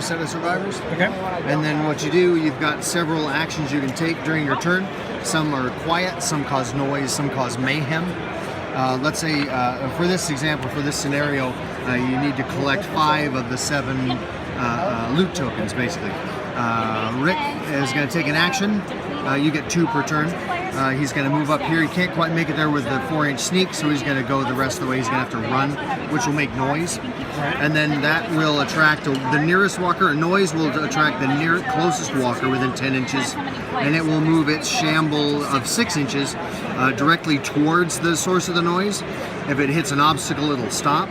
another set of survivors. Okay. And then what you do, you've got several actions you can take during your turn. Some are quiet, some cause noise, some cause mayhem. Let's say, for this example, for this scenario, you need to collect 5 of the 7 loot tokens, basically. Rick is going to take an action. You get 2 per turn. He's going to move up here. He can't quite make it there with the 4-inch sneak, so he's going to go the rest of the way. He's going to have to run, which will make noise. And then that will attract the nearest walker. Noise will attract the closest walker within 10 inches, and it will move its shamble of 6 inches directly towards the source of the noise. If it hits an obstacle, it'll stop.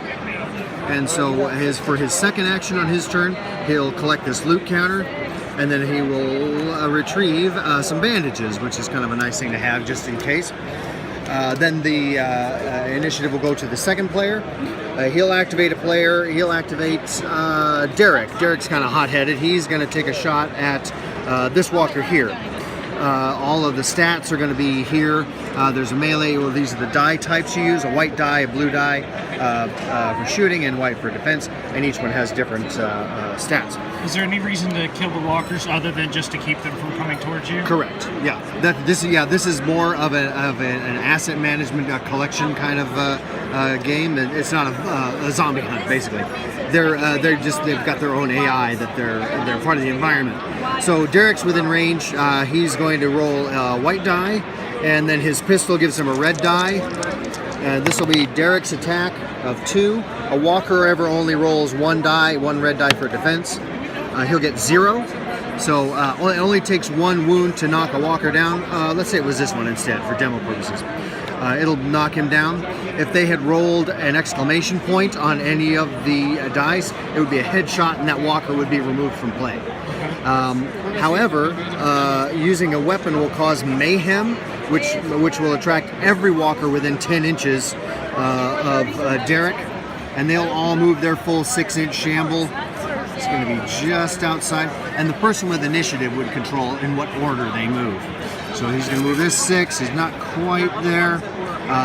And so for his second action on his turn, he'll collect this loot counter, and then he will retrieve some bandages, which is kind of a nice thing to have just in case. Then the initiative will go to the second player. He'll activate a player. He'll activate Derek. Derek's kind of hot-headed. He's going to take a shot at this walker here. All of the stats are going to be here. There's a melee. Well, these are the die types you use: a white die, a blue die for shooting, and white for defense. And each one has different stats. Is there any reason to kill the walkers other than just to keep them from coming towards you? Correct. Yeah. This is more of an asset management collection kind of game. It's not a zombie hunt, basically. They've got their own AI that they're part of the environment. So Derek's within range. He's going to roll a white die, and then his pistol gives him a red die. This will be Derek's attack of 2. A walker ever only rolls 1 die, 1 red die for defense. He'll get 0. So it only takes 1 wound to knock a walker down. Let's say it was this one instead for demo purposes. It'll knock him down. If they had rolled an exclamation point on any of the dice, it would be a headshot, and that walker would be removed from play. However, using a weapon will cause mayhem, which will attract every walker within 10 inches of Derek, and they'll all move their full 6-inch shamble. It's going to be just outside, and the person with initiative would control in what order they move. So he's going to move this 6. He's not quite there.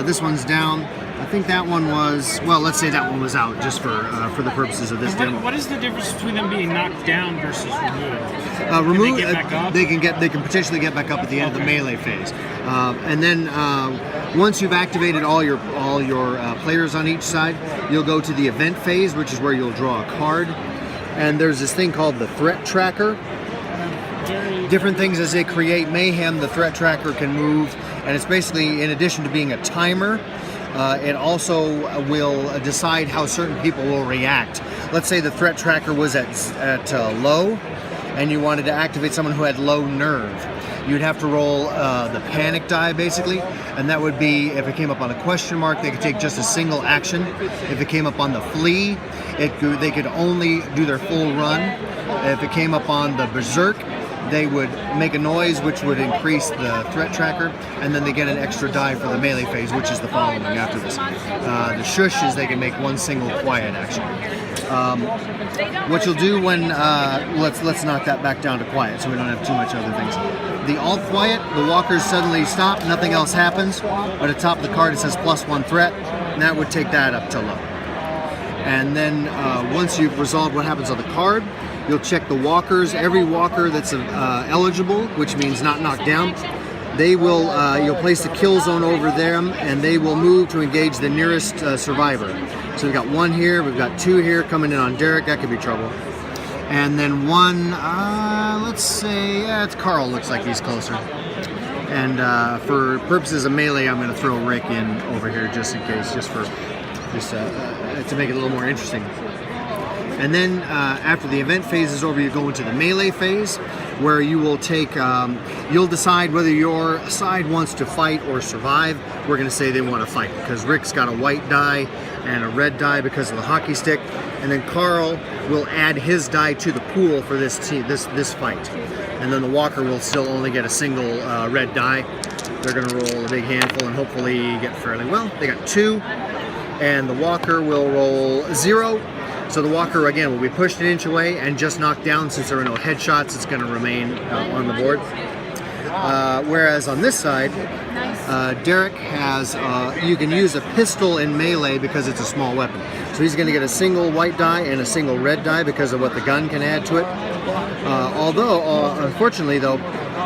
This one's down. I think that one was, well, let's say that one was out just for the purposes of this demo. What is the difference between them being knocked down versus removed? Removed, can they get back up? They can potentially get back up at the end of the melee phase. And then once you've activated all your players on each side, you'll go to the event phase, which is where you'll draw a card. And there's this thing called the threat tracker. Different things as they create mayhem, the threat tracker can move, and it's basically, in addition to being a timer, it also will decide how certain people will react. Let's say the threat tracker was at low, and you wanted to activate someone who had low nerve. You'd have to roll the panic die, basically, and that would be, if it came up on a question mark, they could take just a single action. If it came up on the flee, they could only do their full run. If it came up on the berserk, they would make a noise, which would increase the threat tracker, and then they get an extra die for the melee phase, which is the following after this. The shush is they can make 1 single quiet action. What you'll do when let's knock that back down to quiet, so we don't have too much other things. The alt quiet, the walkers suddenly stop, nothing else happens, but at the top of the card it says +1 threat, and that would take that up to low. And then once you've resolved what happens on the card, you'll check the walkers. Every walker that's eligible, which means not knocked down, they will. You'll place the kill zone over them, and they will move to engage the nearest survivor. So we've got 1 here, we've got 2 here coming in on Derek. That could be trouble. And then 1. Let's say it's Carl. Looks like he's closer. And for purposes of melee, I'm going to throw Rick in over here just in case, just to make it a little more interesting. And then after the event phase is over, you go into the melee phase, where you will take, you'll decide whether your side wants to fight or survive. We're going to say they want to fight, because Rick's got a white die and a red die because of the hockey stick. And then Carl will add his die to the pool for this fight. And then the walker will still only get a single red die. They're going to roll a big handful and hopefully get fairly well. They got 2. And the walker will roll 0. So the walker, again, will be pushed an inch away and just knocked down. Since there are no headshots, it's going to remain on the board. Whereas on this side, Derek has, you can use a pistol in melee because it's a small weapon. So he's going to get a single white die and a single red die because of what the gun can add to it. Although, unfortunately though,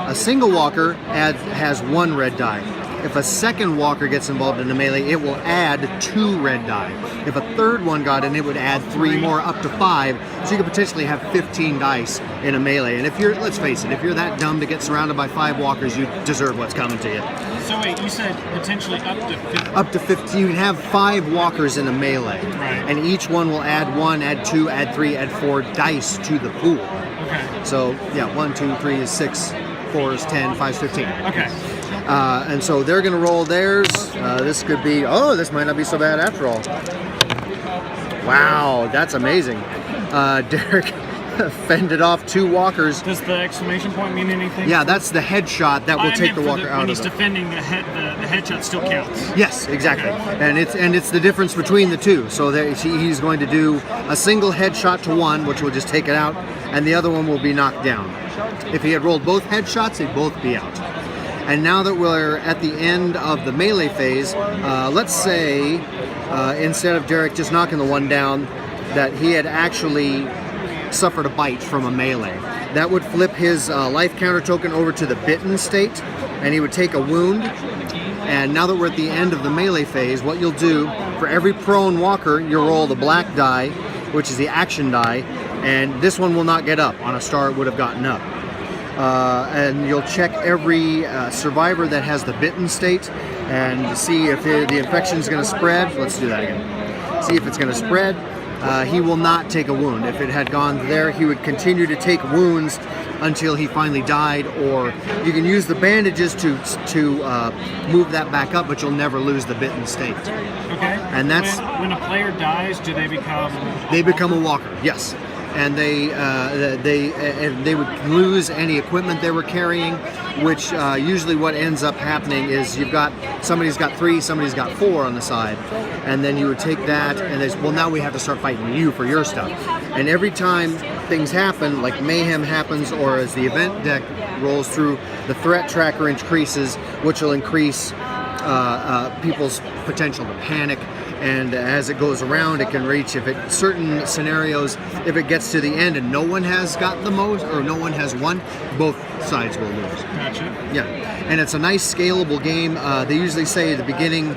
a single walker has 1 red die. If a second walker gets involved in the melee, it will add 2 red die. If a third one got in, it would add 3 more, up to 5. So you could potentially have 15 dice in a melee. And if you're, let's face it, if you're that dumb to get surrounded by 5 walkers, you deserve what's coming to you. So wait, you said potentially up to 50? Up to 50. You can have 5 walkers in a melee. Right. And each one will add 1, add 2, add 3, add 4 dice to the pool. Okay. So, yeah, 1, 2, 3 is 6, 4 is 10, 5 is 15. Okay. And so they're going to roll theirs. This could be, oh, this might not be so bad after all. Wow, that's amazing. Derek fended off 2 walkers. Does the exclamation point mean anything? Yeah, that's the headshot that will take the walker out when of he's it. defending the headshot still counts. Yes, exactly. Okay. And it's the difference between the two. So he's going to do a single headshot to one, which will just take it out, and the other one will be knocked down. If he had rolled both headshots, they'd both be out. And now that we're at the end of the melee phase, let's say instead of Derek just knocking the one down, that he had actually suffered a bite from a melee. That would flip his life counter token over to the bitten state, and he would take a wound. And now that we're at the end of the melee phase, what you'll do, for every prone walker, you'll roll the black die, which is the action die, and this one will not get up. On a star, it would have gotten up. And you'll check every survivor that has the bitten state and see if the infection is going to spread. Let's do that again. See if it's going to spread. He will not take a wound. If it had gone there, he would continue to take wounds until he finally died, or you can use the bandages to move that back up, but you'll never lose the bitten state. Okay. And that's when a player dies, do they become? They become a walker. Yes. And they would lose any equipment they were carrying, which usually what ends up happening is somebody's got 3, somebody's got 4 on the side, and then you would take that and well, now we have to start fighting you for your stuff. And every time things happen, like mayhem happens, or as the event deck rolls through, the threat tracker increases, which will increase people's potential to panic. And as it goes around, it can reach, certain scenarios, if it gets to the end and no one has got the most, or no one has won, both sides will lose. Gotcha. Yeah, and it's a nice scalable game. They usually say at the beginning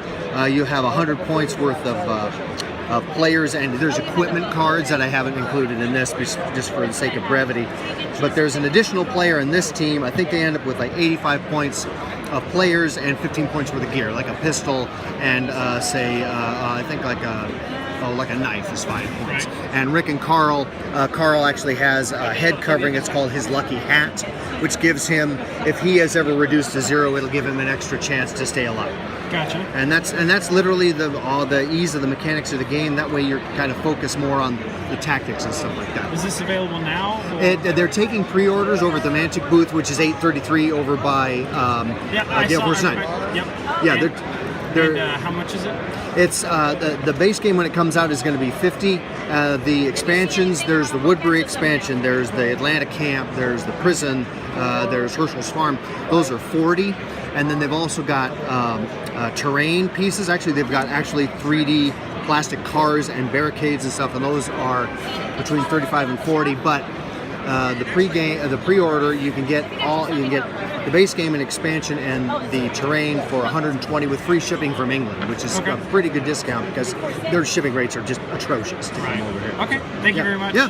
you have 100 points worth of players, and there's equipment cards that I haven't included in this just for the sake of brevity. But there's an additional player in this team. I think they end up with like 85 points of players and 15 points worth of gear, like a pistol and I think like a knife is 5 points. Right. And Rick and Carl actually has a head covering. It's called his lucky hat, which gives him, if he has ever reduced to 0, it'll give him an extra chance to stay alive. Gotcha. And that's literally all the ease of the mechanics of the game. That way you're kind of focused more on the tactics and stuff like that. Is this available now? They're taking pre-orders over at the Mantic booth, which is 833 over by Gale Force 9. Yep. Yeah, they're how much is it? It's the base game when it comes out is going to be 50. The expansions, there's the Woodbury expansion, there's the Atlanta camp, there's the prison, there's Herschel's farm. Those are 40. And then they've also got terrain pieces. Actually, they've got 3D plastic cars and barricades and stuff, and those are between 35 and 40. But the pre-order, you can get the base game and expansion and the terrain for 120 with free shipping from England, which is a pretty good discount because their shipping rates are just atrocious to come over here. Okay, thank you very much. Yeah.